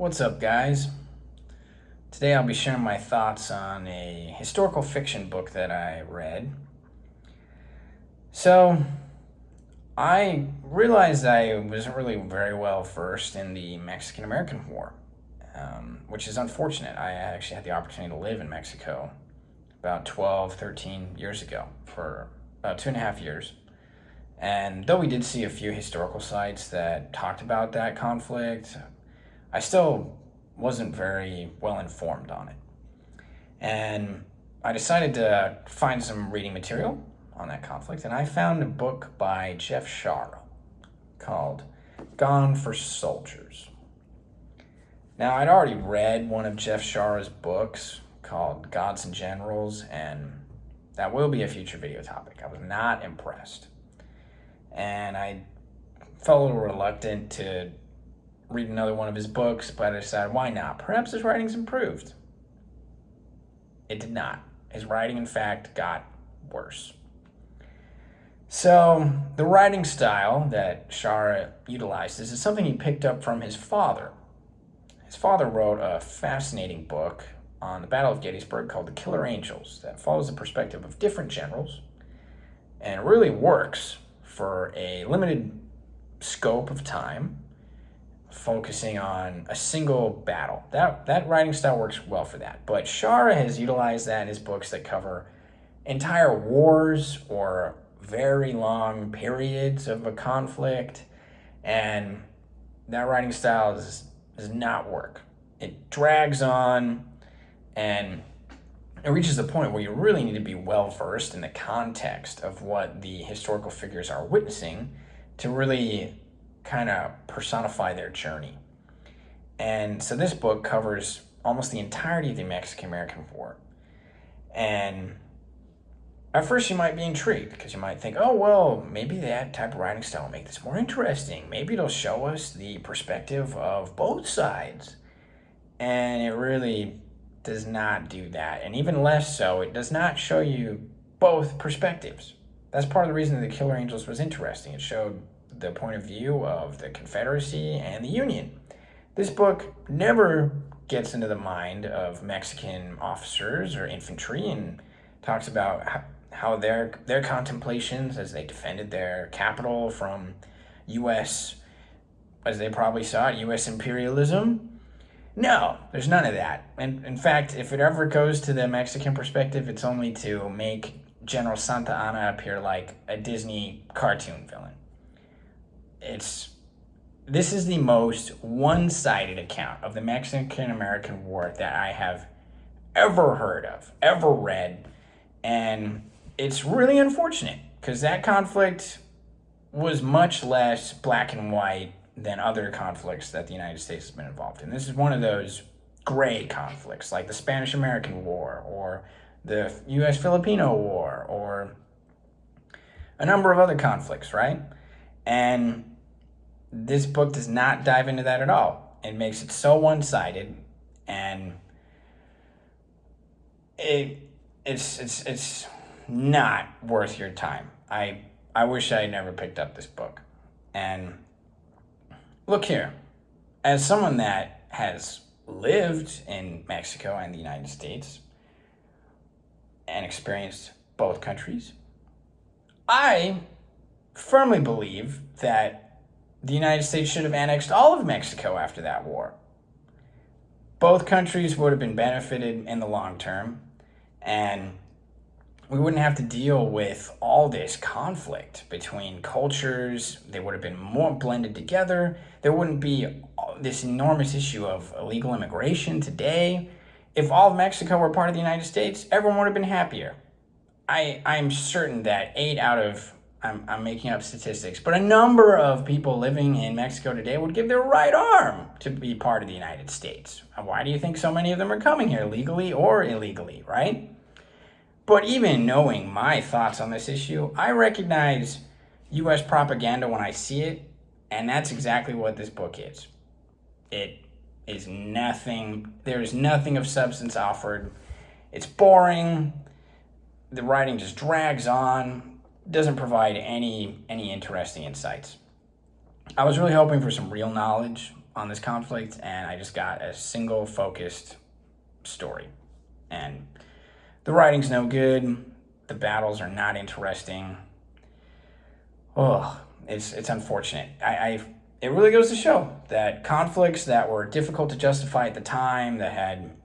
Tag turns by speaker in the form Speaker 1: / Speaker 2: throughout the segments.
Speaker 1: What's up, guys? Today I'll be sharing my thoughts on a historical fiction book that I read. So, I realized I wasn't really very well versed in the Mexican American War, which is unfortunate. I actually had the opportunity to live in Mexico about 12, 13 years ago for about 2.5 years. And though we did see a few historical sites that talked about that conflict, I still wasn't very well informed on it. And I decided to find some reading material on that conflict, and I found a book by Jeff Shaara called Gone for Soldiers. Now, I'd already read one of Jeff Shaara's books called Gods and Generals, and that will be a future video topic. I was not impressed. And I felt a little reluctant to read another one of his books, but I decided, why not? Perhaps his writing's improved. It did not. His writing, in fact, got worse. So, the writing style that Shaara utilizes is something he picked up from his father. His father wrote a fascinating book on the Battle of Gettysburg called The Killer Angels that follows the perspective of different generals, and it really works for a limited scope of time, focusing on a single battle. That writing style works well for that. But Shaara has utilized that in his books that cover entire wars or very long periods of a conflict, and that writing style does not work. It drags on, and it reaches a point where you really need to be well versed in the context of what the historical figures are witnessing to really kind of personify their journey. And so this book covers almost the entirety of the Mexican-American War. And at first you might be intrigued because you might think, oh, well, maybe that type of writing style will make this more interesting. Maybe it'll show us the perspective of both sides. And it really does not do that. And even less so, it does not show you both perspectives. That's part of the reason that The Killer Angels was interesting. It showed the point of view of the Confederacy and the Union. This book never gets into the mind of Mexican officers or infantry and talks about how their contemplations as they defended their capital from U.S., as they probably saw it, U.S. imperialism. No, there's none of that. And in fact, if it ever goes to the Mexican perspective, it's only to make General Santa Anna appear like a Disney cartoon villain. This is the most one-sided account of the Mexican-American War that I have ever heard of, ever read, and it's really unfortunate because that conflict was much less black and white than other conflicts that the United States has been involved in. This is one of those gray conflicts, like the Spanish-American War or the U.S.-Filipino War or a number of other conflicts, right? And this book does not dive into that at all. It makes it so one-sided, and it's not worth your time. I wish I had never picked up this book. And look here, as someone that has lived in Mexico and the United States and experienced both countries, I firmly believe that the United States should have annexed all of Mexico after that war. Both countries would have been benefited in the long term, and we wouldn't have to deal with all this conflict between cultures. They would have been more blended together. There wouldn't be this enormous issue of illegal immigration today. If all of Mexico were part of the United States, everyone would have been happier. I'm certain that I'm making up statistics, but a number of people living in Mexico today would give their right arm to be part of the United States. Why do you think so many of them are coming here, legally or illegally, right? But even knowing my thoughts on this issue, I recognize U.S. propaganda when I see it, and that's exactly what this book is. It is nothing, there's nothing of substance offered. It's boring. The writing just drags on. Doesn't provide any interesting insights. I was really hoping for some real knowledge on this conflict, and I just got a single focused story. And the writing's no good. The battles are not interesting. Oh, it's unfortunate. It really goes to show that conflicts that were difficult to justify at the time, that had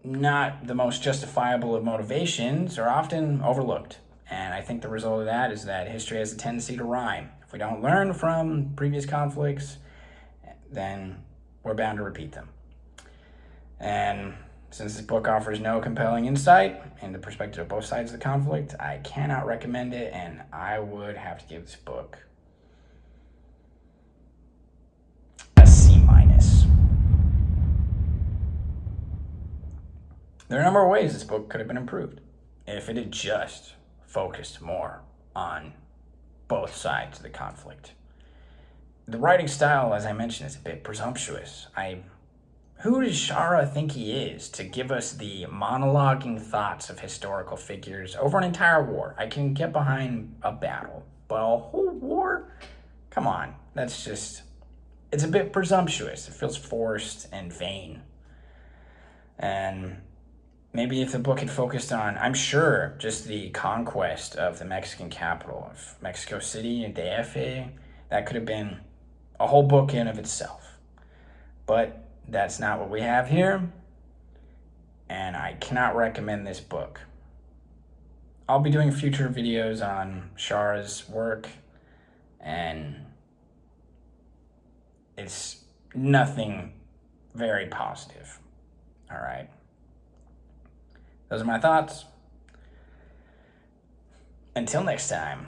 Speaker 1: not the most justifiable of motivations, are often overlooked. And I think the result of that is that history has a tendency to rhyme. If we don't learn from previous conflicts, then we're bound to repeat them. And since this book offers no compelling insight into the perspective of both sides of the conflict, I cannot recommend it, and I would have to give this book a C-. There are a number of ways this book could have been improved if it had just focused more on both sides of the conflict. The writing style, as I mentioned, is a bit presumptuous. Who does Shaara think he is to give us the monologuing thoughts of historical figures over an entire war? I can get behind a battle, but a whole war? Come on, it's a bit presumptuous. It feels forced and vain. And maybe if the book had focused on, I'm sure, just the conquest of the Mexican capital, of Mexico City and DF, that could have been a whole book in of itself. But that's not what we have here, and I cannot recommend this book. I'll be doing future videos on Shaara's work, and it's nothing very positive. All right. Those are my thoughts. Until next time.